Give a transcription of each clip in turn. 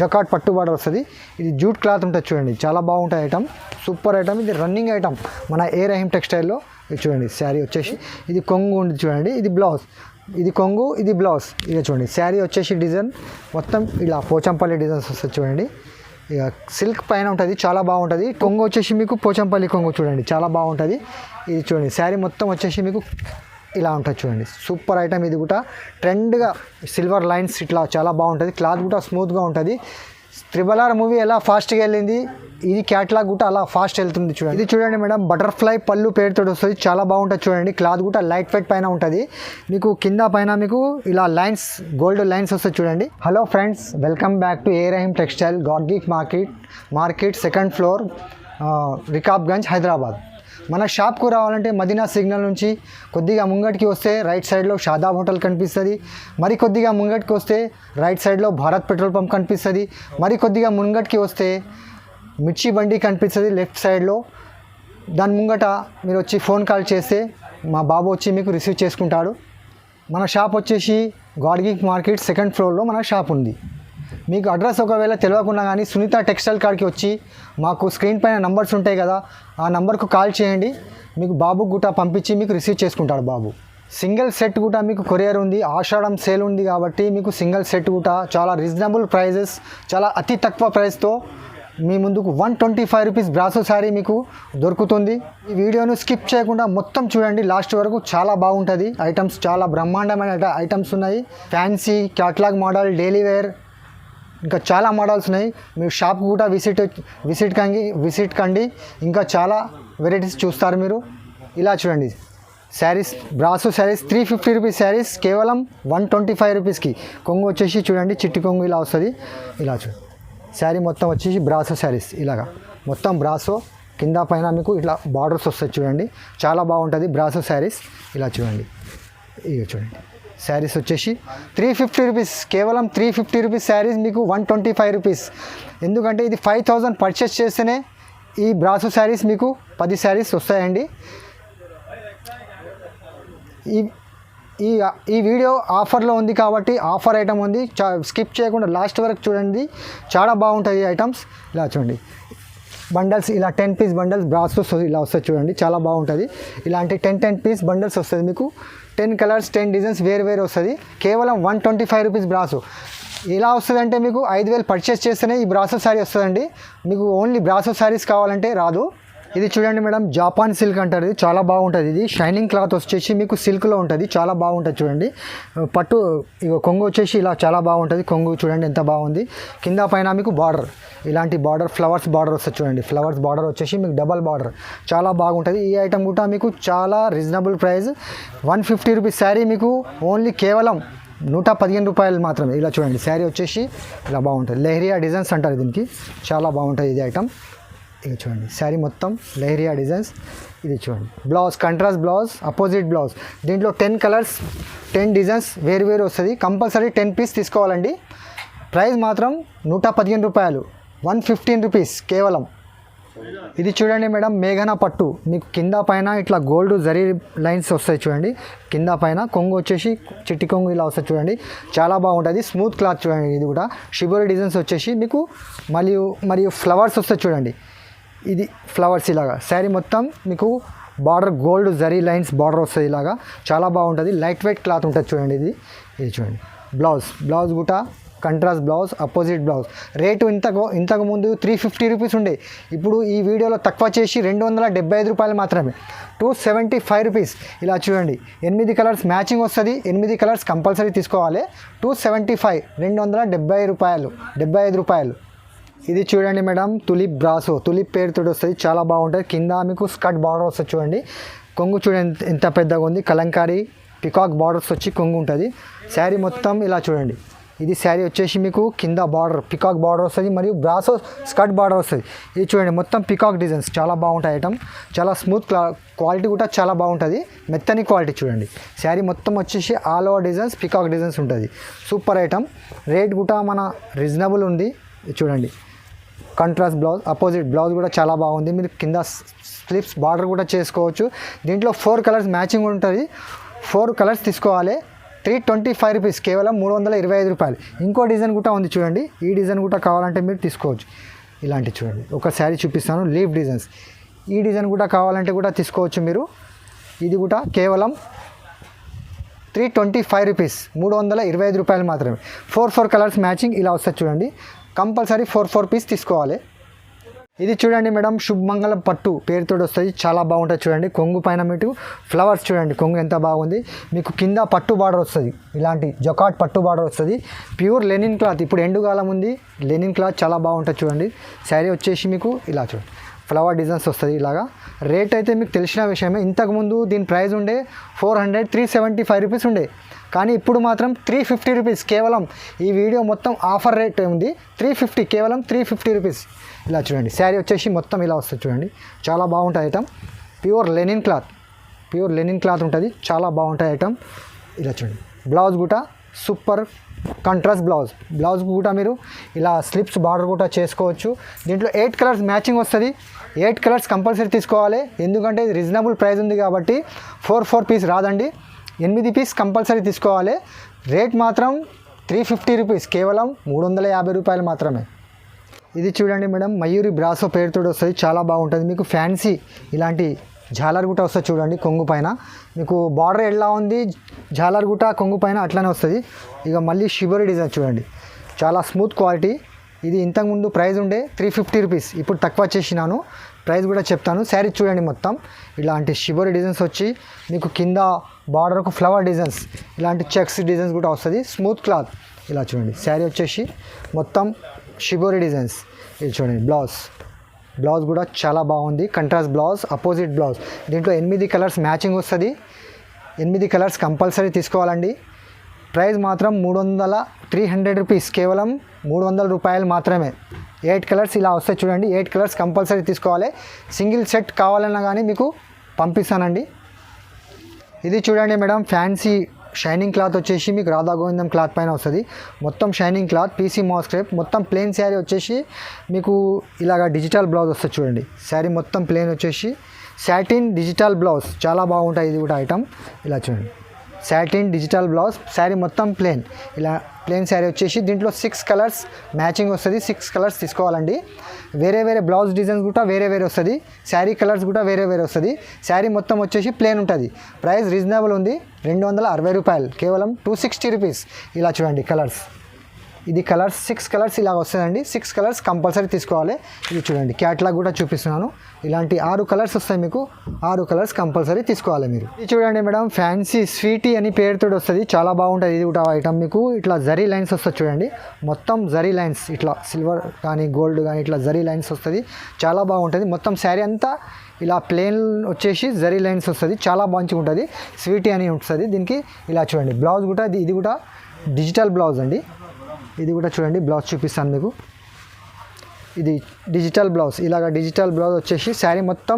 జకాట్ పట్టు బార్డర్ వస్తుంది. ఇది జూట్ క్లాత్ ఉంటుంది చూడండి, చాలా బాగుంటుంది ఐటమ్, సూపర్ ఐటమ్. ఇది రన్నింగ్ ఐటమ్ మన ఏ రహీం టెక్స్టైల్లో. ఇది చూడండి శారీ వచ్చేసి ఇది కొంగు ఉంది చూడండి, ఇది బ్లౌజ్, ఇది కొంగు, ఇది బ్లౌజ్. ఇక చూడండి శారీ వచ్చేసి డిజైన్ మొత్తం ఇలా పోచంపల్లి డిజైన్స్ వస్తుంది చూడండి. ఇక సిల్క్ పైన ఉంటుంది, చాలా బాగుంటుంది. కొంగు వచ్చేసి మీకు పోచంపల్లి కొంగు చూడండి, చాలా బాగుంటుంది. ఇది చూడండి శారీ మొత్తం వచ్చేసి మీకు ఇలా ఉంటుంది చూడండి, సూపర్ ఐటమ్. ఇది కూడా ట్రెండ్గా సిల్వర్ లైన్స్ ఇట్లా చాలా బాగుంటుంది. క్లాత్ కూడా స్మూత్గా ఉంటుంది. RRR మూవీ ఎలా ఫాస్ట్గా వెళ్ళింది, ఇది క్యాట్లాగ్ కూడా అలా ఫాస్ట్ వెళ్తుంది చూడండి. ఇది చూడండి మేడం, బటర్ఫ్లై పళ్ళు పేరుతో వస్తుంది, చాలా బాగుంటుంది చూడండి. క్లాత్ కూడా లైట్ వెయిట్ పైన ఉంటుంది. మీకు కింద పైన మీకు ఇలా లైన్స్, గోల్డ్ లైన్స్ వస్తాయి చూడండి. Hello friends, welcome back to A Rahim textile, God gift market 2nd floor, Rikabganj, Hyderabad. మన షాప్కు రావాలంటే మదీనా సిగ్నల్ నుంచి కొద్దిగా ముంగటికి వస్తే రైట్ సైడ్లో షాదాబ్ హోటల్ కనిపిస్తుంది. మరి కొద్దిగా ముంగటికి వస్తే రైట్ సైడ్లో భారత్ పెట్రోల్ పంప్ కనిపిస్తుంది. మరి కొద్దిగా ముంగటికి వస్తే మిర్చి బండి కనిపిస్తుంది లెఫ్ట్ సైడ్లో. దాని ముంగట మీరు వచ్చి ఫోన్ కాల్ చేస్తే మా బాబు వచ్చి మీకు రిసీవ్ చేసుకుంటాడు. మన షాప్ వచ్చేసి గాడ్ గిఫ్ట్ మార్కెట్ 2nd ఫ్లోర్లో మన షాప్ ఉంది. మీకు అడ్రస్ ఒకవేళ తెలియకుండా కానీ సునీత టెక్స్టైల్ కాడికి వచ్చి మాకు స్క్రీన్ పైన నంబర్స్ ఉంటాయి కదా, ఆ నంబర్కు కాల్ చేయండి. మీకు బాబు గుట్ట పంపించి మీకు రిసీవ్ చేసుకుంటాడు బాబు. సింగిల్ సెట్ కూడా మీకు కొరియర్ ఉంది. ఆషాఢం సేల్ ఉంది కాబట్టి మీకు సింగిల్ సెట్ కూడా చాలా రీజనబుల్ ప్రైజెస్, చాలా అతి తక్కువ ప్రైస్తో మీ ముందుకు 125 రూపీస్ బ్రాసో శారీ మీకు దొరుకుతుంది. ఈ వీడియోను స్కిప్ చేయకుండా మొత్తం చూడండి లాస్ట్ వరకు, చాలా బాగుంటుంది. ఐటమ్స్ చాలా బ్రహ్మాండమైన ఐటమ్స్ ఉన్నాయి. Fancy catalogue model, daily wear, ఇంకా చాలా మోడల్స్ ఉన్నాయి. మీరు షాప్ కూడా విజిట్ కండి, ఇంకా చాలా వెరైటీస్ చూస్తారు మీరు. ఇలా చూడండి శారీస్, బ్రాసో శారీస్ 350 రూపీస్ శారీస్ కేవలం 125 రూపీస్కి. కొంగు వచ్చేసి చూడండి చిట్టి కొంగు ఇలా వస్తుంది. ఇలా చూడండి శారీ మొత్తం వచ్చేసి బ్రాసో శారీస్, ఇలాగా మొత్తం బ్రాసో, కింద పైన మీకు ఇట్లా బార్డర్స్ వస్తాయి చూడండి, చాలా బాగుంటుంది బ్రాసో శారీస్. ఇలా చూడండి, ఇక చూడండి శారీస్ వచ్చేసి 350 రూపీస్, కేవలం 350 రూపీస్ శారీస్ మీకు 125 రూపీస్. ఎందుకంటే ఇది 5000 పర్చేస్ చేస్తేనే ఈ బ్రాసో శారీస్ మీకు 10 శారీస్ వస్తాయండి. ఈ వీడియో ఆఫర్లో ఉంది కాబట్టి ఆఫర్ ఐటమ్ ఉంది, స్కిప్ చేయకుండా లాస్ట్ వరకు చూడండి, చాలా బాగుంటుంది ఐటమ్స్. ఇలా చూడండి బండల్స్, ఇలా 10 పీస్ బండల్స్ బ్రాసోస్ ఇలా వస్తాయి చూడండి, చాలా బాగుంటుంది. ఇలాంటి 10 పీస్ బండల్స్ వస్తుంది మీకు, 10 కలర్స్ 10 డిజైన్స్ వేరు వస్తుంది. కేవలం 125 రూపీస్ బ్రాసో. ఇలా వస్తుందంటే మీకు 5000 పర్చేస్ చేస్తేనే ఈ బ్రాసో శారీ వస్తుందండి. మీకు ఓన్లీ బ్రాసో శారీస్ కావాలంటే రాదు. ఇది చూడండి మేడం, జాపాన్ సిల్క్ అంటారు, ఇది చాలా బాగుంటుంది. ఇది షైనింగ్ క్లాత్ వచ్చేసి మీకు సిల్క్లో ఉంటుంది, చాలా బాగుంటుంది చూడండి. పట్టు ఇక కొంగు వచ్చేసి ఇలా చాలా బాగుంటుంది. కొంగు చూడండి ఎంత బాగుంది. కింద పైన మీకు బార్డర్, ఇలాంటి బార్డర్, ఫ్లవర్స్ బార్డర్ వస్తుంది చూడండి. ఫ్లవర్స్ బార్డర్ వచ్చేసి మీకు డబల్ బార్డర్, చాలా బాగుంటుంది. ఈ ఐటమ్ కూడా మీకు చాలా రీజనబుల్ ప్రైస్, 150 రూపీస్ శారీ మీకు ఓన్లీ కేవలం 115 రూపాయలు మాత్రమే. ఇలా చూడండి శారీ వచ్చేసి ఇలా బాగుంటుంది. లెహరియా డిజైన్స్ అంటారు దీనికి, చాలా బాగుంటుంది ఇది ఐటమ్. ఇది చూడండి శారీ మొత్తం లెహరియా డిజైన్స్. ఇది చూడండి blouse, contrast blouse, opposite blouse. దీంట్లో 10 కలర్స్ 10 డిజైన్స్ వేరు వస్తుంది. కంపల్సరీ 10 పీస్ తీసుకోవాలండి. ప్రైస్ మాత్రం 115 రూపాయలు, 115 రూపీస్ కేవలం. ఇది చూడండి మేడం, మేఘనా పట్టు, మీకు కింద పైన ఇట్లా గోల్డ్ జరీ లైన్స్ వస్తాయి చూడండి. కింద పైన కొంగు వచ్చేసి చిట్టి కొంగు ఇలా వస్తుంది చూడండి, చాలా బాగుంటుంది. స్మూత్ క్లాత్ చూడండి. ఇది కూడా షిబోరి డిజైన్స్ వచ్చేసి మీకు మరియు ఫ్లవర్స్ వస్తాయి చూడండి. ఇది ఫ్లవర్స్ ఇలాగా శారీ మొత్తం మీకు border gold zari lines border వస్తుంది ఇలాగా, చాలా బాగుంటుంది. లైట్ వెయిట్ క్లాత్ ఉంటుంది చూడండి. ఇది చూడండి బ్లౌజ్ కూడా contrast blouse, opposite blouse. Rate ఇంతకు ముందు 350 రూపీస్ ఉండే, ఇప్పుడు ఈ వీడియోలో తక్కువ చేసి 275 రూపాయలు మాత్రమే, 275 రూపీస్. ఇలా చూడండి 8 కలర్స్ మ్యాచింగ్ వస్తుంది, 8 కలర్స్ కంపల్సరీ తీసుకోవాలి. 275, 275 రూపాయలు, 75 రూపాయలు. ఇది చూడండి మేడం, తులిప్ బ్రాసో, తులిప్ పేరుతో వస్తుంది, చాలా బాగుంటుంది. కింద మీకు స్కర్ట్ బార్డర్ వస్తుంది చూడండి. కొంగు చూడండి ఎంత పెద్దగా ఉంది, కలంకారీ పికాక్ బార్డర్స్ వచ్చి కొంగు ఉంటుంది. శారీ మొత్తం ఇలా చూడండి. ఇది శారీ వచ్చేసి మీకు కింద బార్డర్ పికాక్ బార్డర్ వస్తుంది, మరియు బ్రాసో స్కర్ట్ బార్డర్ వస్తుంది. ఇది చూడండి మొత్తం పికాక్ డిజైన్స్, చాలా బాగుంటాయి ఐటమ్. చాలా స్మూత్ క్వాలిటీ కూడా చాలా బాగుంటుంది, మెత్తని క్వాలిటీ చూడండి. శారీ మొత్తం వచ్చేసి all over designs, peacock designs ఉంటుంది. Super item. రేట్ కూడా మన రీజనబుల్ ఉంది చూడండి. కంట్రాస్ట్ బ్లౌజ్, అపోజిట్ బ్లౌజ్ కూడా చాలా బాగుంది. మీరు కింద స్లిప్స్ బార్డర్ కూడా చేసుకోవచ్చు. దీంట్లో 4 కలర్స్ మ్యాచింగ్ ఉంటుంది, 4 కలర్స్ తీసుకోవాలి. 325 రూపీస్, కేవలం 325 రూపాయలు. ఇంకో డిజైన్ కూడా ఉంది చూడండి. ఈ డిజైన్ కూడా కావాలంటే మీరు తీసుకోవచ్చు. ఇలాంటి చూడండి, ఒక శారీ చూపిస్తాను, లీఫ్ డిజైన్స్. ఈ డిజైన్ కూడా కావాలంటే కూడా తీసుకోవచ్చు మీరు. ఇది కూడా కేవలం 325 రూపీస్, 325 రూపాయలు మాత్రమే. 4 కలర్స్ మ్యాచింగ్ ఇలా వస్తుంది చూడండి. కంపల్సరీ 4 పీస్ తీసుకోవాలి. ఇది చూడండి మేడం, శుభమంగళం పట్టు పేరుతో వస్తుంది, చాలా బాగుంటుంది చూడండి. కొంగు పైన మీకు ఫ్లవర్స్ చూడండి, కొంగు ఎంత బాగుంది. మీకు కింద పట్టు బార్డర్ వస్తుంది, ఇలాంటి జకాట్ పట్టు బార్డర్ వస్తుంది. ప్యూర్ లెనిన్ క్లాత్, ఇప్పుడు ఎండుకాలం ఉంది, లెనిన్ క్లాత్ చాలా బాగుంటుంది చూడండి. శారీ వచ్చేసి మీకు ఇలా చూడండి, ఫ్లవర్ డిజైన్స్ వస్తుంది ఇలాగా. రేట్ అయితే మీకు తెలిసిన విషయమే. ఇంతకుముందు దీని ప్రైస్ ఉండే 375 రూపీస్ ఉండే, కానీ ఇప్పుడు మాత్రం 350 రూపీస్. కేవలం ఈ వీడియో మొత్తం ఆఫర్ రేట్ ఉంది, 350, కేవలం 350 రూపీస్. ఇలా చూడండి, శారీ వచ్చేసి మొత్తం ఇలా వస్తుంది చూడండి, చాలా బాగుంటుంది ఐటమ్. ప్యూర్ లెనిన్ క్లాత్ ఉంటుంది, చాలా బాగుంటుంది ఐటమ్. ఇలా చూడండి, బ్లౌజ్ కూడా సూపర్ కాంట్రాస్ట్ బ్లౌజ్ కూడా మీరు ఇలా స్లిప్స్ బార్డర్ కూడా చేసుకోవచ్చు. దీంట్లో 8 కలర్స్ మ్యాచింగ్ వస్తుంది. 8 కలర్స్ కంపల్సరీ తీసుకోవాలి, ఎందుకంటే ఇది రీజనబుల్ ప్రైస్ ఉంది కాబట్టి 4 పీస్ రాదండి, 8 పీస్ కంపల్సరీ తీసుకోవాలి. రేట్ మాత్రం 350 రూపీస్, కేవలం 350 రూపాయలు మాత్రమే. ఇది చూడండి మేడం, మయూరి బ్రాసో పేరుతో వస్తుంది, చాలా బాగుంటుంది. మీకు ఫ్యాన్సీ ఇలాంటి జాలర్ గుట్ట వస్తుంది చూడండి. కొంగు పైన మీకు బార్డర్ ఎలా ఉంది, జాలర్ గుట్ట కొంగు పైన అట్లానే వస్తుంది. ఇక మళ్ళీ షిబోరి డిజైన్ చూడండి, చాలా స్మూత్ క్వాలిటీ. ఇది ఇంతకుముందు ప్రైస్ ఉండే 350 రూపీస్, ఇప్పుడు తక్కువ చేసినాను, ప్రైస్ కూడా చెప్తాను. శారీ చూడండి, మొత్తం ఇలాంటి షిబోరి డిజైన్స్ వచ్చి మీకు కింద బార్డర్కు ఫ్లవర్ డిజైన్స్, ఇలాంటి చెక్స్ డిజైన్స్ కూడా వస్తుంది. స్మూత్ క్లాత్ ఇలా చూడండి. శారీ వచ్చేసి మొత్తం షిబోరి డిజైన్స్. ఇది చూడండి, బ్లౌజ్ కూడా చాలా బాగుంది, కంట్రాస్ట్ బ్లౌజ్, అపోజిట్ బ్లౌజ్. దీంట్లో 8 కలర్స్ మ్యాచింగ్ వస్తుంది. 8 కలర్స్ కంపల్సరీ తీసుకోవాలండి. ప్రైస్ మాత్రం 300 రూపీస్, కేవలం 300 రూపాయలు మాత్రమే. 8 కలర్స్ ఇలా వస్తాయి చూడండి. 8 కలర్స్ కంపల్సరీ తీసుకోవాలి. సింగిల్ సెట్ కావాలన్నా కానీ మీకు పంపిస్తానండి. ఇది చూడండి మేడం, ఫ్యాన్సీ షైనింగ్ క్లాత్ వచ్చేసి మీకు రాధా గోవిందం క్లాత్ పైన వస్తుంది. మొత్తం shining cloth, PC mass crepe. మొత్తం ప్లెయిన్ శారీ వచ్చేసి మీకు ఇలాగ డిజిటల్ బ్లౌజ్ వస్తుంది చూడండి. శారీ మొత్తం ప్లెయిన్ వచ్చేసి సాటిన్ డిజిటల్ బ్లౌజ్, చాలా బాగుంటుంది ఇది కూడా ఐటమ్. ఇలా చూడండి, సాటిన్ డిజిటల్ బ్లౌజ్, శారీ మొత్తం ప్లెయిన్. ఇలా ప్లెయిన్ శారీ వచ్చేసి దీంట్లో 6 కలర్స్ మ్యాచింగ్ వస్తుంది. 6 కలర్స్ తీసుకోవాలండి. వేరే బ్లౌజ్ డిజైన్స్ కూడా వేరే వస్తుంది. శారీ కలర్స్ కూడా వేరే వస్తుంది. శారీ మొత్తం వచ్చేసి ప్లెయిన్ ఉంటుంది. ప్రైస్ రీజనబుల్ ఉంది, 260 రూపాయలు, కేవలం 260 రూపీస్. ఇలా చూడండి కలర్స్, ఇది కలర్స్ 6 కలర్స్ ఇలా వస్తుందండి. 6 కలర్స్ కంపల్సరీ తీసుకోవాలి. ఇది చూడండి, క్యాట్లాగ్ కూడా చూపిస్తున్నాను. ఇలాంటి 6 కలర్స్ వస్తాయి మీకు, 6 కలర్స్ కంపల్సరీ తీసుకోవాలి మీరు. ఇది చూడండి మేడం, ఫ్యాన్సీ స్వీటీ అని పేరుతో వస్తుంది, చాలా బాగుంటుంది. ఇది కూడా ఐటమ్ మీకు ఇట్లా జరీ లైన్స్ వస్తుంది చూడండి. మొత్తం జరీ లైన్స్, ఇట్లా సిల్వర్ కానీ గోల్డ్ కానీ ఇట్లా జరీ లైన్స్ వస్తుంది, చాలా బాగుంటుంది. మొత్తం శారీ అంతా ఇలా ప్లెయిన్ వచ్చేసి జరీ లైన్స్ వస్తుంది, చాలా మంచిగా ఉంటుంది. స్వీటీ అని ఉంటుంది దీనికి. ఇలా చూడండి, బ్లౌజ్ కూడా ఇది కూడా డిజిటల్ బ్లౌజ్ అండి. ఇది కూడా చూడండి, బ్లౌజ్ చూపిస్తాను మీకు. ఇది డిజిటల్ బ్లౌజ్, ఇలాగ డిజిటల్ బ్లౌజ్ వచ్చేసి శారీ మొత్తం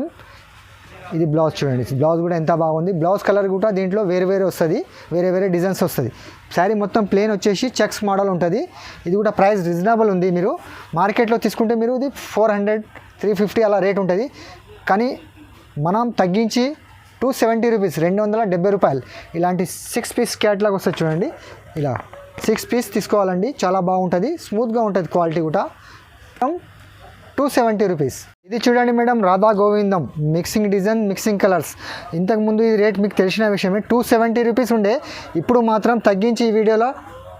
ఇది బ్లౌజ్ చూడండి. బ్లౌజ్ కూడా ఎంత బాగుంది. బ్లౌజ్ కలర్ కూడా దీంట్లో వేరే వస్తుంది, వేరే డిజైన్స్ వస్తుంది. శారీ మొత్తం ప్లెయిన్ వచ్చేసి చెక్స్ మోడల్ ఉంటుంది. ఇది కూడా ప్రైస్ రీజనబుల్ ఉంది. మీరు మార్కెట్లో తీసుకుంటే మీరు ఇది 400, 350 అలా రేట్ ఉంటుంది, కానీ మనం తగ్గించి 270 రూపీస్, 270 రూపాయలు. ఇలాంటి 6 పీస్ క్యాట్లాగ్ వస్తుంది చూడండి. ఇలా 6 పీస్ తీసుకోవాలండి, చాలా బాగుంటుంది, స్మూత్గా ఉంటుంది క్వాలిటీ కూడా. 270 రూపీస్. ఇది చూడండి మేడం, రాధా గోవిందం మిక్సింగ్ డిజైన్, మిక్సింగ్ కలర్స్. ఇంతకుముందు ఈ రేట్ మీకు తెలిసిన విషయమే, 270 రూపీస్ ఉండే. ఇప్పుడు మాత్రం తగ్గించి ఈ వీడియోలో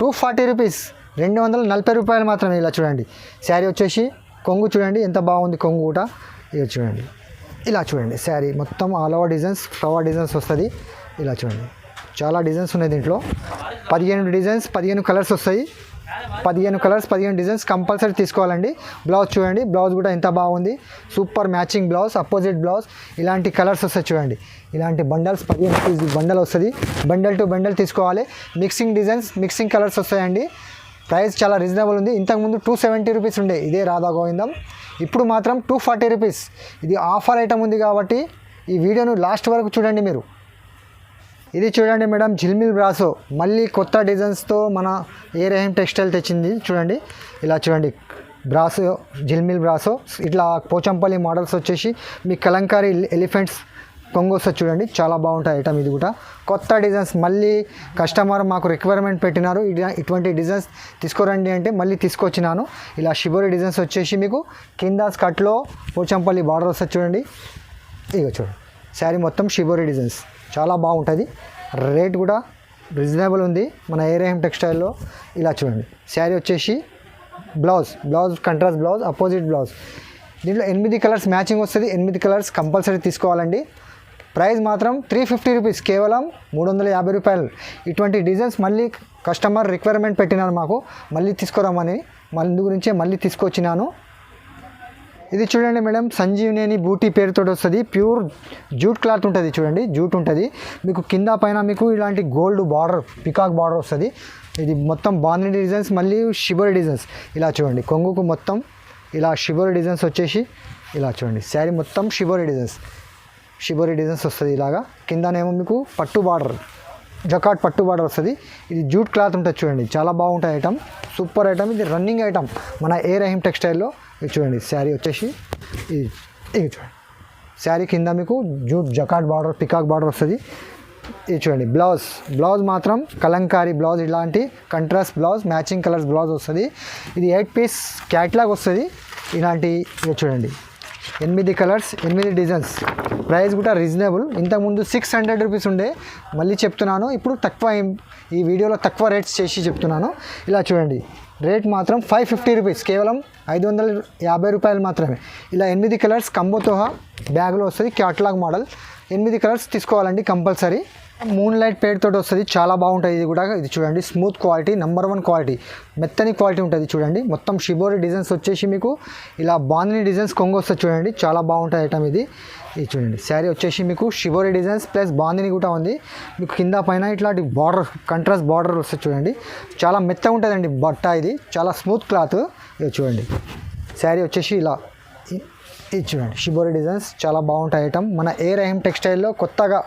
240 రూపీస్, 240 రూపాయలు మాత్రమే. ఇలా చూడండి, శారీ వచ్చేసి కొంగు చూడండి ఎంత బాగుంది, కొంగు కూడా ఇలా చూడండి. ఇలా చూడండి, శారీ మొత్తం all over designs, flower designs వస్తుంది. ఇలా చూడండి, చాలా డిజైన్స్ ఉన్నాయి దీంట్లో. 15 డిజైన్స్, 15 కలర్స్ వస్తాయి. 15 కలర్స్, 15 డిజైన్స్ కంపల్సరీ తీసుకోవాలండి. బ్లౌజ్ చూడండి, బ్లౌజ్ కూడా ఎంత బాగుంది, super matching blouse, opposite blouse. ఇలాంటి కలర్స్ వస్తాయి చూడండి. ఇలాంటి బండల్స్ 15 పీస్ బండల్ వస్తుంది. బండల్ టు బండల్ తీసుకోవాలి. మిక్సింగ్ డిజైన్స్, మిక్సింగ్ కలర్స్ వస్తాయండి. ప్రైస్ చాలా రీజనబుల్ ఉంది. ఇంతకుముందు 270 రూపీస్ ఉండే ఇదే రాధా గోవిందం, ఇప్పుడు మాత్రం 240 రూపీస్. ఇది ఆఫర్ ఐటమ్ ఉంది కాబట్టి ఈ వీడియోను లాస్ట్ వరకు చూడండి మీరు. ఇది చూడండి మేడం, జిల్మిల్ బ్రాసో, మళ్ళీ కొత్త డిజైన్స్తో మన ఏ రెహం టెక్స్టైల్ తెచ్చింది చూడండి. ఇలా చూడండి, బ్రాసో, జిల్మిల్ బ్రాసో. ఇట్లా పోచంపల్లి మోడల్స్ వచ్చేసి మీ కలంకారీ ఎలిఫెంట్స్ కొంగు వస్తుంది చూడండి, చాలా బాగుంటుంది ఐటమ్. ఇది కూడా కొత్త డిజైన్స్, మళ్ళీ కస్టమర్ మాకు రిక్వైర్మెంట్ పెట్టినారు ఇటువంటి డిజైన్స్ తీసుకోరండి అంటే మళ్ళీ తీసుకొచ్చినాను. ఇలా షిబోరి డిజైన్స్ వచ్చేసి మీకు కింద స్కర్ట్లో పోచంపల్లి బార్డర్ వస్తుంది చూడండి. ఇక చూడండి శారీ మొత్తం షిబోరి డిజైన్స్, చాలా బాగుంటుంది. రేట్ కూడా రీజనబుల్ ఉంది మన ఏరేహం టెక్స్టైల్లో. ఇలా చూడండి శారీ వచ్చేసి blouse contrast blouse, opposite blouse. దీంట్లో 8 కలర్స్ మ్యాచింగ్ వస్తుంది. 8 కలర్స్ కంపల్సరీ తీసుకోవాలండి. ప్రైస్ మాత్రం 350 రూపీస్, కేవలం 350 రూపాయలు. ఇటువంటి డిజైన్స్ మళ్ళీ కస్టమర్ రిక్వైర్మెంట్ పెట్టినారు మాకు, మళ్ళీ తీసుకురామని, మళ్ళీ గురించే మళ్ళీ తీసుకొచ్చినాను. ఇది చూడండి మేడం, సంజీవనేని బూటీ పేరుతో వస్తుంది. ప్యూర్ జూట్ క్లాత్ ఉంటుంది చూడండి, జూట్ ఉంటుంది. మీకు కింద పైన మీకు ఇలాంటి గోల్డ్ బార్డర్, పికాక్ బార్డర్ వస్తుంది. ఇది మొత్తం బాందిని డిజైన్స్, మళ్ళీ షిబోరి డిజైన్స్. ఇలా చూడండి కొంగుకు మొత్తం ఇలా షిబోరి డిజైన్స్ వచ్చేసి ఇలా చూడండి. శారీ మొత్తం షిబోరి డిజైన్స్ వస్తుంది. ఇలాగా కిందనేమో మీకు పట్టు బార్డర్, జకాట్ పట్టు బార్డర్ వస్తుంది. ఇది జూట్ క్లాత్ ఉంటుంది చూడండి, చాలా బాగుంటుంది ఐటమ్, సూపర్ ఐటమ్. ఇది రన్నింగ్ ఐటమ్ మన రహీం టెక్స్టైల్లో. ఇది చూడండి శారీ వచ్చేసి ఇది చూడండి, శారీ కింద మీకు జూట్ జకాట్ బార్డర్, పికాక్ బార్డర్ వస్తుంది. ఇది చూడండి బ్లౌజ్ మాత్రం కలంకారీ బ్లౌజ్, ఇలాంటి contrast blouse, matching colours blouse వస్తుంది. ఇది 8 పీస్ క్యాట్లాగ్ వస్తుంది. ఇలాంటి ఇది చూడండి 8 కలర్స్, 8 డిజైన్స్. ప్రైస్ కూడా రీజనబుల్. ఇంతకుముందు 600 రూపీస్ ఉండే, మళ్ళీ చెప్తున్నాను ఇప్పుడు తక్కువ, ఈ వీడియోలో తక్కువ రేట్స్ చేసి చెప్తున్నాను. ఇలా చూడండి రేట్ మాత్రం 550 రూపీస్, కేవలం 550 రూపాయలు మాత్రమే. ఇలా 8 కలర్స్ కంబోతోహా బ్యాగ్లో వస్తుంది, క్యాట్లాగ్ మోడల్. 8 కలర్స్ తీసుకోవాలండి కంపల్సరీ. మూన్ లైట్ పేరుతో వస్తుంది, చాలా బాగుంటుంది. ఇది కూడా ఇది చూడండి స్మూత్ క్వాలిటీ, నెంబర్ 1 క్వాలిటీ, మెత్తని క్వాలిటీ ఉంటుంది చూడండి. మొత్తం షిబోరి డిజైన్స్ వచ్చేసి మీకు ఇలా బాందిని డిజైన్స్ కొంగు వస్తుంది చూడండి, చాలా బాగుంటుంది ఐటమ్ ఇది. ఇది చూడండి శారీ వచ్చేసి మీకు షిబోరి డిజైన్స్ ప్లస్ బాందిని కూడా ఉంది. మీకు కింద పైన ఇట్లాంటి బార్డర్, కంట్రాస్ట్ బార్డర్ వస్తుంది చూడండి, చాలా మెత్తగా ఉంటుందండి బట్ట. ఇది చాలా స్మూత్ క్లాత్. ఇది చూడండి శారీ వచ్చేసి ఇలా, ఇది చూడండి షిబోరి డిజైన్స్, చాలా బాగుంటాయి ఐటమ్. మన రహీం టెక్స్టైల్లో కొత్తగా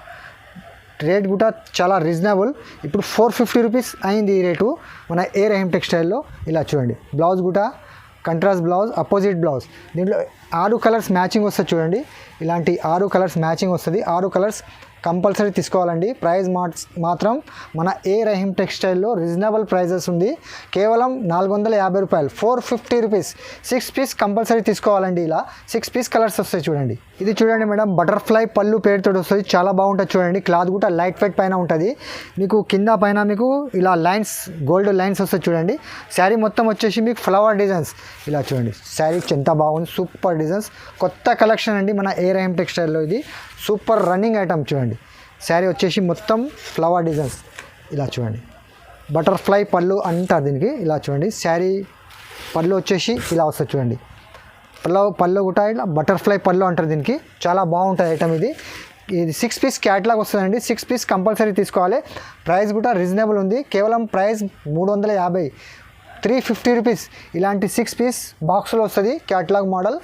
రేట్ కూడా చాలా రీజనబుల్. ఇప్పుడు 450 రూపీస్ అయింది ఈ రేటు మన రహీం టెక్స్టైల్లో. ఇలా చూడండి బ్లౌజ్ కూడా కంట్రాస్ట్ బ్లౌజ్, అపోజిట్ బ్లౌజ్. దీంట్లో 6 కలర్స్ మ్యాచింగ్ వస్తుంది చూడండి. ఇలాంటి 6 కలర్స్ మ్యాచింగ్ వస్తుంది. 6 కలర్స్ కంపల్సరీ తీసుకోవాలండి. ప్రైస్ మాత్రం మన రహీం టెక్స్టైల్లో రీజనబుల్ ప్రైజెస్ ఉంది, కేవలం 450 రూపాయలు, 450 రూపీస్. 6 పీస్ కంపల్సరీ తీసుకోవాలండి. ఇలా 6 పీస్ కలర్స్ వస్తాయి చూడండి. ఇది చూడండి మేడం, బటర్ఫ్లై పళ్ళు పేరుతో వస్తుంది, చాలా బాగుంటుంది చూడండి. క్లాత్ కూడా లైట్ వెయిట్ పైన ఉంటుంది. మీకు కింద పైన మీకు ఇలా లైన్స్, గోల్డ్ లైన్స్ వస్తాయి చూడండి. శారీ మొత్తం వచ్చేసి మీకు ఫ్లవర్ డిజైన్స్. ఇలా చూడండి శారీ ఎంత బాగుంది, సూపర్ డిజైన్స్, కొత్త కలెక్షన్ అండి మన రహీం టెక్స్టైల్లో. ఇది సూపర్ రన్నింగ్ ఐటమ్ చూడండి. శారీ వచ్చేసి మొత్తం ఫ్లవర్ డిజైన్స్. ఇలా చూడండి బటర్ఫ్లై పళ్ళు అంటారు దీనికి. ఇలా చూడండి శారీ పళ్ళు వచ్చేసి ఇలా వస్తుంది చూడండి. పళ్ళు కూడా ఇలా బటర్ఫ్లై పళ్ళు అంటారు దీనికి, చాలా బాగుంటుంది ఐటమ్ ఇది. ఇది 6 పీస్ క్యాట్లాగ్ వస్తుందండి. 6 పీస్ కంపల్సరీ తీసుకోవాలి. ప్రైస్ కూడా రీజనబుల్ ఉంది, కేవలం ప్రైస్ 350, 350 రూపీస్. ఇలాంటి 6 పీస్ బాక్స్లో వస్తుంది క్యాట్లాగ్ మోడల్.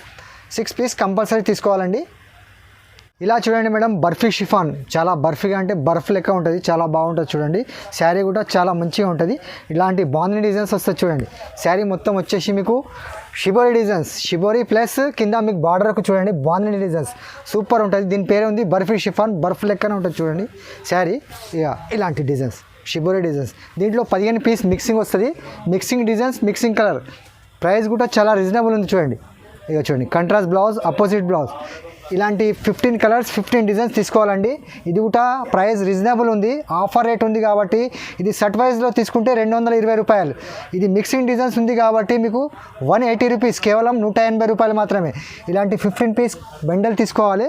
6 పీస్ కంపల్సరీ తీసుకోవాలండి. ఇలా చూడండి మేడం, బర్ఫీ షిఫాన్, చాలా బర్ఫీగా అంటే బర్ఫ్ లెక్క ఉంటుంది, చాలా బాగుంటుంది చూడండి. శారీ కూడా చాలా మంచిగా ఉంటుంది. ఇలాంటి బాందిని డిజైన్స్ వస్తుంది చూడండి. శారీ మొత్తం వచ్చేసి మీకు షిబోరి డిజైన్స్, షిబోరి ప్లస్ కింద మీకు బార్డర్కు చూడండి బాందిని డిజైన్స్, సూపర్ ఉంటుంది. దీని పేరు ఉంది బర్ఫీ షిఫాన్, బర్ఫ్ లెక్కనే ఉంటుంది చూడండి శారీ. ఇక ఇలాంటి డిజైన్స్ షిబోరి డిజైన్స్. దీంట్లో 15 పీస్ మిక్సింగ్ వస్తుంది, mixing designs, mixing colour. Price కూడా చాలా రీజనబుల్ ఉంది చూడండి. ఇక చూడండి కంట్రాస్ట్ బ్లౌజ్, అపోజిట్ బ్లౌజ్. ఇలాంటి 15 కలర్స్, 15 డిజైన్స్ తీసుకోవాలండి. ఇది కూడా ప్రైస్ రీజనబుల్ ఉంది, ఆఫర్ రేట్ ఉంది కాబట్టి. ఇది సెట్ వైజ్లో తీసుకుంటే 220 రూపాయలు. ఇది మిక్సింగ్ డిజైన్స్ ఉంది కాబట్టి మీకు 180 రూపీస్, కేవలం 180 రూపాయలు మాత్రమే. ఇలాంటి 15 పీస్ బండల్ తీసుకోవాలి.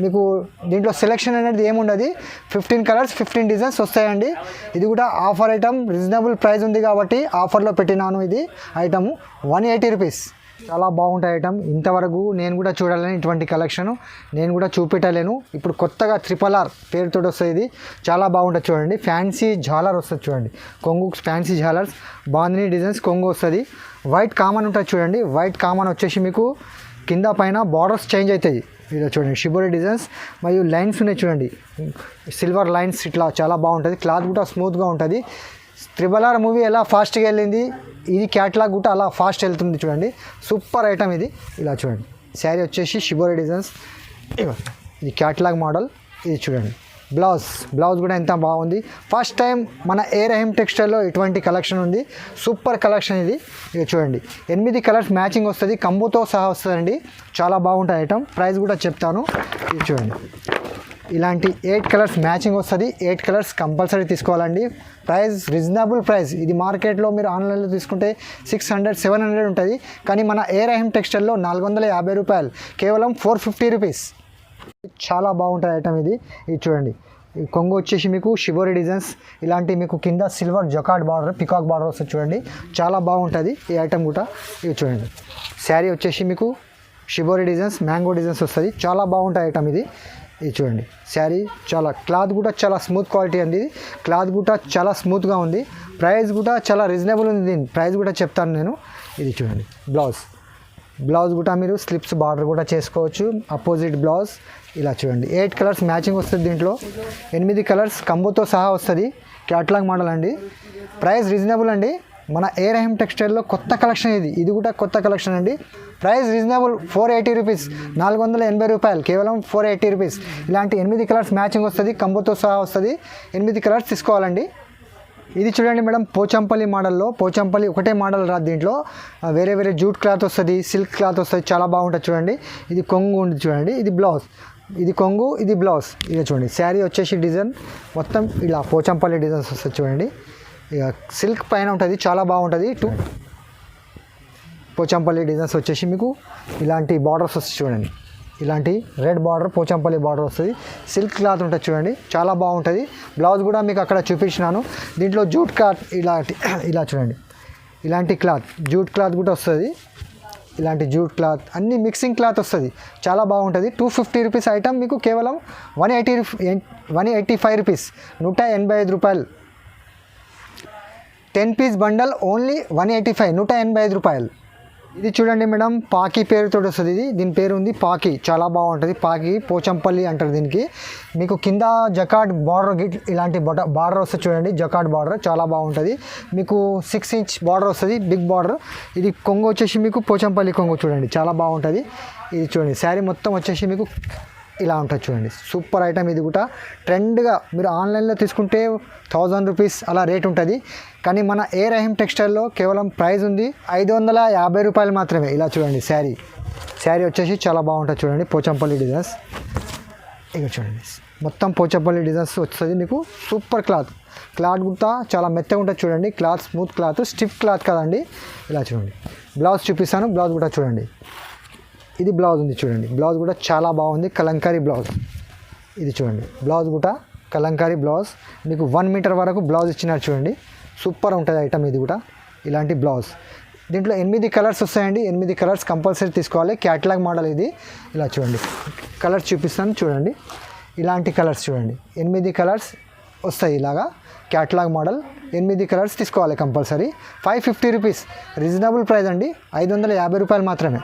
మీకు దీంట్లో సెలెక్షన్ అనేది ఏముండదు, 15 కలర్స్, 15 డిజైన్స్ వస్తాయండి. ఇది కూడా ఆఫర్ ఐటమ్, రీజనబుల్ ప్రైస్ ఉంది కాబట్టి ఆఫర్లో పెట్టినాను. ఇది ఐటమ్ 180 రూపీస్, చాలా బాగుంటాయి ఐటమ్. ఇంతవరకు నేను కూడా చూడలేను ఇటువంటి కలెక్షన్, నేను కూడా చూపెట్టలేను. ఇప్పుడు కొత్తగా RRR పేరుతో వస్తుంది. ఇది చాలా బాగుంటుంది చూడండి. ఫ్యాన్సీ జాలర్ వస్తుంది చూడండి, కొంగు ఫ్యాన్సీ జాలర్స్, బాందిని డిజైన్స్ కొంగు వస్తుంది. వైట్ కామన్ ఉంటుంది చూడండి. వైట్ కామన్ వచ్చేసి మీకు కింద పైన బార్డర్స్ చేంజ్ అవుతాయి. ఇలా చూడండి షిబోరి డిజైన్స్ మరియు లైన్స్ ఉన్నాయి చూడండి, సిల్వర్ లైన్స్. ఇట్లా చాలా బాగుంటుంది. క్లాత్ కూడా స్మూత్గా ఉంటుంది. RRR మూవీ ఎలా ఫాస్ట్గా వెళ్ళింది, ఇది క్యాట్లాగ్ కూడా అలా ఫాస్ట్ వెళ్తుంది చూడండి. సూపర్ ఐటమ్ ఇది. ఇలా చూడండి శారీ వచ్చేసి షిబోరి డిజైన్స్. ఇది క్యాట్లాగ్ మోడల్. ఇది చూడండి బ్లౌజ్ కూడా ఎంత బాగుంది. ఫస్ట్ టైం మన ఏ రహీం టెక్స్టైల్లో ఇటువంటి కలెక్షన్ ఉంది. సూపర్ కలెక్షన్ ఇది చూడండి. 8 కలర్స్ మ్యాచింగ్ వస్తుంది, కంబుతో సహా వస్తుందండి. చాలా బాగుంటుంది ఐటమ్. ప్రైస్ కూడా చెప్తాను. ఇది చూడండి, ఇలాంటి 8 కలర్స్ మ్యాచింగ్ వస్తుంది. 8 కలర్స్ కంపల్సరీ తీసుకోవాలండి. Price reasonable price. ఇది మార్కెట్లో మీరు ఆన్లైన్లో తీసుకుంటే 600 700 ఉంటుంది. కానీ మన ఏ రహీం టెక్స్టైల్లో 450 రూపాయలు, కేవలం 450 రూపీస్. చాలా బాగుంటుంది ఐటమ్ ఇది చూడండి. ఈ కొంగు వచ్చేసి మీకు షిబోరి డిజైన్స్, ఇలాంటి మీకు కింద సిల్వర్ జకాట్ బార్డర్, పికాక్ బార్డర్ వస్తుంది చూడండి. చాలా బాగుంటుంది ఈ ఐటమ్ కూడా. ఇది చూడండి, శారీ వచ్చేసి మీకు షిబోరి డిజైన్స్, మ్యాంగో డిజైన్స్ వస్తుంది. చాలా బాగుంటుంది ఐటమ్ ఇది చూడండి. శారీ చాలా క్లాత్ కూడా చాలా స్మూత్ క్వాలిటీ అండి. ఇది క్లాత్ కూడా చాలా స్మూత్గా ఉంది. ప్రైస్ కూడా చాలా రీజనబుల్ ఉంది. దీని ప్రైస్ కూడా చెప్తాను నేను. ఇది చూడండి, బ్లౌజ్ కూడా మీరు స్లిప్స్ బార్డర్ కూడా చేసుకోవచ్చు. అపోజిట్ బ్లౌజ్ ఇలా చూడండి. 8 కలర్స్ మ్యాచింగ్ వస్తుంది. దీంట్లో 8 కలర్స్ కంబోతో సహా వస్తుంది. క్యాట్లాగ్ మోడల్ అండి. ప్రైస్ రీజనబుల్ అండి. మన ఏ రహీం టెక్స్టైల్లో కొత్త కలెక్షన్ ఇది కూడా కొత్త కలెక్షన్ అండి. ప్రైస్ రీజనబుల్ 480 రూపీస్, 480 రూపాయలు, కేవలం 480 రూపీస్. ఇలాంటి 8 కలర్స్ మ్యాచింగ్ వస్తుంది, కంబోతో సహా వస్తుంది. 8 కలర్స్ తీసుకోవాలండి. ఇది చూడండి మేడం, పోచంపల్లి మోడల్లో. పోచంపల్లి ఒకటే మోడల్ రాదు, దీంట్లో వేరే వేరే జూట్ క్లాత్ వస్తుంది, సిల్క్ క్లాత్ వస్తుంది. చాలా బాగుంటుంది చూడండి. ఇది కొంగు ఉంది చూడండి. ఇది బ్లౌజ్, ఇది కొంగు, ఇది బ్లౌజ్. ఇక చూడండి, శారీ వచ్చేసి డిజైన్ మొత్తం ఇలా పోచంపల్లి డిజైన్స్ వస్తుంది చూడండి. ఇక సిల్క్ పైన ఉంటుంది, చాలా బాగుంటుంది. పోచంపల్లి డిజైన్స్ వచ్చేసి మీకు ఇలాంటి బార్డర్స్ వస్తుంది చూడండి. ఇలాంటి రెడ్ బార్డర్, పోచంపల్లి బార్డర్ వస్తుంది. సిల్క్ క్లాత్ ఉంటుంది చూడండి, చాలా బాగుంటుంది. బ్లౌజ్ కూడా మీకు అక్కడ చూపించినాను. దీంట్లో జూట్ క్లాత్ ఇలా చూడండి, ఇలాంటి క్లాత్ జూట్ క్లాత్ కూడా వస్తుంది. ఇలాంటి జూట్ క్లాత్ అన్ని మిక్సింగ్ క్లాత్ వస్తుంది. చాలా బాగుంటుంది. 250 రూపీస్ ఐటమ్ మీకు కేవలం 185 రూపీస్, 185 రూపాయలు. 10 పీస్ బండల్ ఓన్లీ 185, 185 రూపాయలు. ఇది చూడండి మేడం, పాకి పేరుతో వస్తుంది. దీని పేరు ఉంది పాకి. చాలా బాగుంటుంది. పాకి పోచంపల్లి అంటారు దీనికి. మీకు కింద జకాట్ బార్డర్ ఇలాంటి బార్డర్ వస్తుంది చూడండి. జకాట్ బార్డర్ చాలా బాగుంటుంది. మీకు 6 ఇంచ్ బార్డర్ వస్తుంది, బిగ్ బార్డర్. ఇది కొంగు వచ్చేసి మీకు పోచంపల్లి కొంగు చూడండి, చాలా బాగుంటుంది. ఇది చూడండి, శారీ మొత్తం వచ్చేసి మీకు ఇలా ఉంటుంది చూడండి. Super item. ఇది కూడా ట్రెండ్గా మీరు ఆన్లైన్లో తీసుకుంటే 1000 రూపీస్ అలా రేట్ ఉంటుంది. కానీ మన ఏ రహీం టెక్స్టైల్లో కేవలం ప్రైస్ ఉంది 550 రూపాయలు మాత్రమే. ఇలా చూడండి, శారీ వచ్చేసి చాలా బాగుంటుంది చూడండి. పోచంపల్లి డిజైన్స్ ఇక చూడండి, మొత్తం పోచంపల్లి డిజైన్స్ వస్తుంది మీకు. సూపర్ క్లాత్ కూడా చాలా మెత్తగా ఉంటుంది చూడండి. Cloth smooth cloth, stiff cloth కదండి. ఇలా చూడండి, బ్లౌజ్ చూపిస్తాను. బ్లౌజ్ కూడా చూడండి. ఇది బ్లౌజ్ ఉంది చూడండి. బ్లౌజ్ కూడా చాలా బాగుంది, కలంకారీ బ్లౌజ్. ఇది చూడండి, బ్లౌజ్ కూడా కలంకారీ బ్లౌజ్. మీకు 1 మీటర్ వరకు బ్లౌజ్ ఇచ్చినారు చూడండి. సూపర్ ఉంటుంది ఐటమ్ ఇది కూడా. ఇలాంటి బ్లౌజ్ దీంట్లో 8 కలర్స్ వస్తాయండి. 8 కలర్స్ కంపల్సరీ తీసుకోవాలి. క్యాటలాగ్ మోడల్ ఇది. ఇలా చూడండి, కలర్స్ చూపిస్తాను చూడండి. ఇలాంటి కలర్స్ చూడండి, 8 కలర్స్ వస్తాయి ఇలాగా. క్యాటలాగ్ మోడల్ 8 కలర్స్ తీసుకోవాలి కంపల్సరీ. 550 రూపీస్ రీజనబుల్ ప్రైస్ అండి. 550 రూపాయలు మాత్రమే.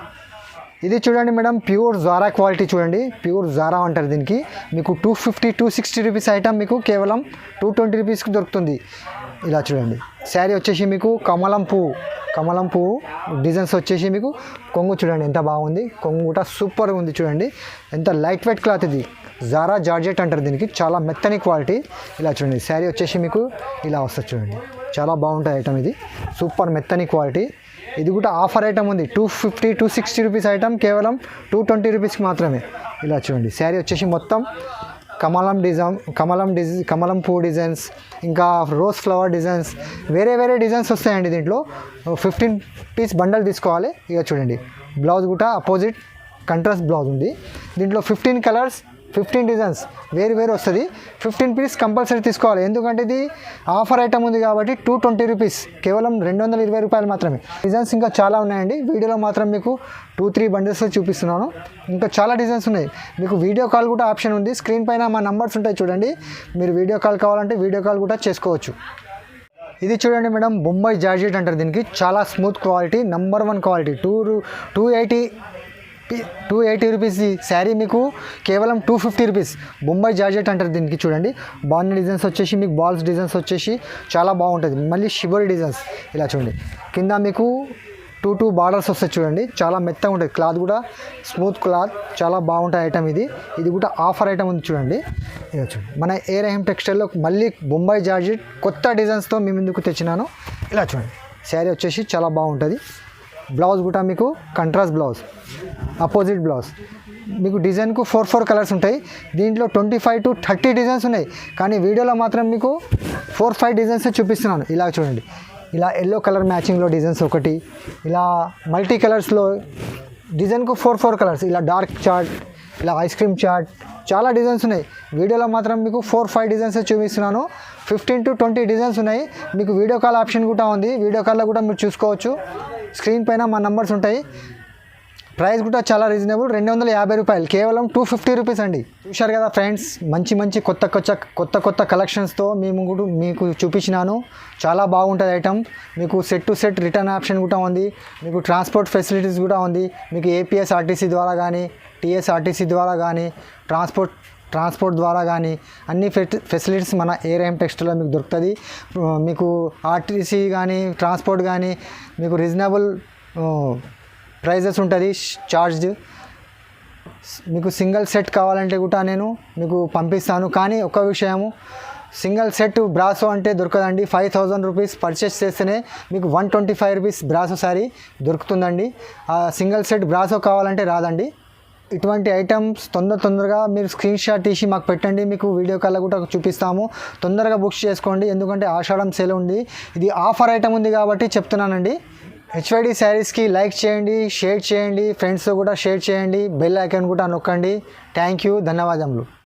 ఇది చూడండి మేడం, ప్యూర్ జారా క్వాలిటీ చూడండి. ప్యూర్ జారా అంటారు దీనికి. మీకు 250 260 రూపీస్ ఐటమ్ మీకు కేవలం 220 రూపీస్కి దొరుకుతుంది. ఇలా చూడండి, శారీ వచ్చేసి మీకు కమలం పువ్వు డిజైన్స్ వచ్చేసి మీకు. కొంగు చూడండి ఎంత బాగుంది. కొంగు కూడా సూపర్గా ఉంది చూడండి. ఎంత లైట్ వెయిట్ క్లాత్ ఇది. జారా జార్జెట్ అంటారు దీనికి. చాలా మెత్తని క్వాలిటీ. ఇలా చూడండి, శారీ వచ్చేసి మీకు ఇలా వస్తుంది చూడండి. చాలా బాగుంటుంది ఐటమ్ ఇది. సూపర్ మెత్తని క్వాలిటీ. ఇది కూడా ఆఫర్ ఐటమ్ ఉంది. 250 260 రూపీస్ ఐటమ్ కేవలం 220 రూపీస్కి మాత్రమే. ఇలా చూడండి, శారీ వచ్చేసి మొత్తం కమలం పువ్వు డిజైన్స్, ఇంకా రోజ్ ఫ్లవర్ డిజైన్స్, వేరే డిజైన్స్ వస్తాయండి దీంట్లో. 15 పీస్ బండల్ తీసుకోవాలి. ఇక చూడండి, బ్లౌజ్ కూడా అపోజిట్ కంట్రాస్ట్ బ్లౌజ్ ఉంది. దీంట్లో 15 కలర్స్, 15 డిజైన్స్ వేరు వస్తుంది. 15 పీస్ కంపల్సరీ తీసుకోవాలి. ఎందుకంటే ఇది ఆఫర్ ఐటమ్ ఉంది కాబట్టి 220 రూపీస్, కేవలం 220 రూపాయలు మాత్రమే. డిజైన్స్ ఇంకా చాలా ఉన్నాయండి. వీడియోలో మాత్రం మీకు 2-3 బండిల్స్లో చూపిస్తున్నాను. ఇంకా చాలా డిజైన్స్ ఉన్నాయి. మీకు వీడియో కాల్ కూడా ఆప్షన్ ఉంది. స్క్రీన్ పైన మా నంబర్స్ ఉంటాయి చూడండి. మీరు వీడియో కాల్ కావాలంటే వీడియో కాల్ కూడా చేసుకోవచ్చు. ఇది చూడండి మేడం, బొంబాయి జార్జెట్ అంటారు దీనికి. చాలా smooth quality, number 1 quality. 280 rupees sari మీకు కేవలం 250 రూపీస్. బొంబాయి జార్జెట్ అంటారు దీనికి. చూడండి, బాగున్న డిజైన్స్ వచ్చేసి మీకు బాల్స్ డిజైన్స్ వచ్చేసి చాలా బాగుంటుంది. మళ్ళీ షిబోరి డిజైన్స్ ఇలా చూడండి. కింద మీకు టూ బార్డర్స్ వస్తాయి చూడండి, చాలా మెత్తగా ఉంటుంది, క్లాత్ కూడా స్మూత్ క్లాత్, చాలా బాగుంటుంది ఐటమ్ ఇది కూడా ఆఫర్ ఐటమ్ ఉంది చూడండి. ఇది చూడండి, మన ఏ రహీం టెక్స్టైల్లో మళ్ళీ బొంబాయి జార్జెట్ కొత్త డిజైన్స్తో మీ ముందుకు తెచ్చినాను. ఇలా చూడండి, శారీ వచ్చేసి చాలా బాగుంటుంది. బ్లౌజ్ కూడా మీకు కంట్రాస్ట్ బ్లౌజ్, అపోజిట్ బ్లౌజ్. మీకు డిజైన్కు 4 కలర్స్ ఉంటాయి. దీంట్లో 25 to 30 డిజైన్స్ ఉన్నాయి, కానీ వీడియోలో మాత్రం మీకు 4-5 డిజైన్స్ చూపిస్తున్నాను. ఇలా చూడండి, ఇలా ఎల్లో కలర్ మ్యాచింగ్లో డిజైన్స్ ఒకటి, ఇలా మల్టీ కలర్స్లో డిజైన్కు 4 కలర్స్, ఇలా డార్క్ చార్ట్, ఇలా ఐస్ క్రీమ్ చార్ట్, చాలా డిజైన్స్ ఉన్నాయి. వీడియోలో మాత్రం మీకు 4-5 డిజైన్స్ చూపిస్తున్నాను. 15 to 20 డిజైన్స్ ఉన్నాయి. మీకు వీడియో కాల్ ఆప్షన్ కూడా ఉంది, వీడియో కాల్లో కూడా మీరు చూసుకోవచ్చు. స్క్రీన్ పైన మా నంబర్స్ ఉంటాయి. ప్రైస్ కూడా చాలా రీజనబుల్, 250 రూపాయలు, కేవలం 250 రూపీస్ అండి. చూశారు కదా ఫ్రెండ్స్, మంచి కొత్త కలెక్షన్స్తో మీకు చూపించినాను. చాలా బాగుంటుంది ఐటమ్. మీకు set to set return option కూడా ఉంది, మీకు ట్రాన్స్పోర్ట్ ఫెసిలిటీస్ కూడా ఉంది. మీకు ఏపీఎస్ఆర్టీసీ ద్వారా కానీ, టీఎస్ఆర్టీసీ ద్వారా కానీ, ట్రాన్స్పోర్ట్ ద్వారా కానీ అన్ని ఫెసిలిటీస్ మన ఏ రహీం టెక్స్టైల్లో మీకు దొరుకుతుంది. మీకు ఆర్టీసీ కానీ, ట్రాన్స్పోర్ట్ కానీ మీకు రీజనబుల్ ప్రైజెస్ ఉంటుంది చార్జ్. మీకు సింగిల్ సెట్ కావాలంటే కూడా నేను మీకు పంపిస్తాను. కానీ ఒక విషయము, సింగిల్ సెట్ బ్రాసో అంటే దొరకదండి. 5000 రూపీస్ పర్చేస్ చేస్తేనే మీకు 125 రూపీస్ బ్రాసో శారీ దొరుకుతుందండి. ఆ సింగిల్ సెట్ బ్రాసో కావాలంటే రాదండి. ఇటువంటి ఐటమ్స్ తొందరగా మీరు స్క్రీన్ షాట్ తీసి మాకు పెట్టండి, మీకు వీడియో కాల్ కూడా చూపిస్తాము. తొందరగా బుక్ చేసుకోండి, ఎందుకంటే ఆషాఢం సేల్ ఉంది. ఇది ఆఫర్ ఐటమ్ ఉంది కాబట్టి చెప్తున్నానండి. హెచ్వైడి శారీస్కి లైక్ చేయండి, షేర్ చేయండి, ఫ్రెండ్స్తో కూడా షేర్ చేయండి, బెల్ ఐకాన్ కూడా నొక్కండి. థ్యాంక్ యూ, ధన్యవాదములు.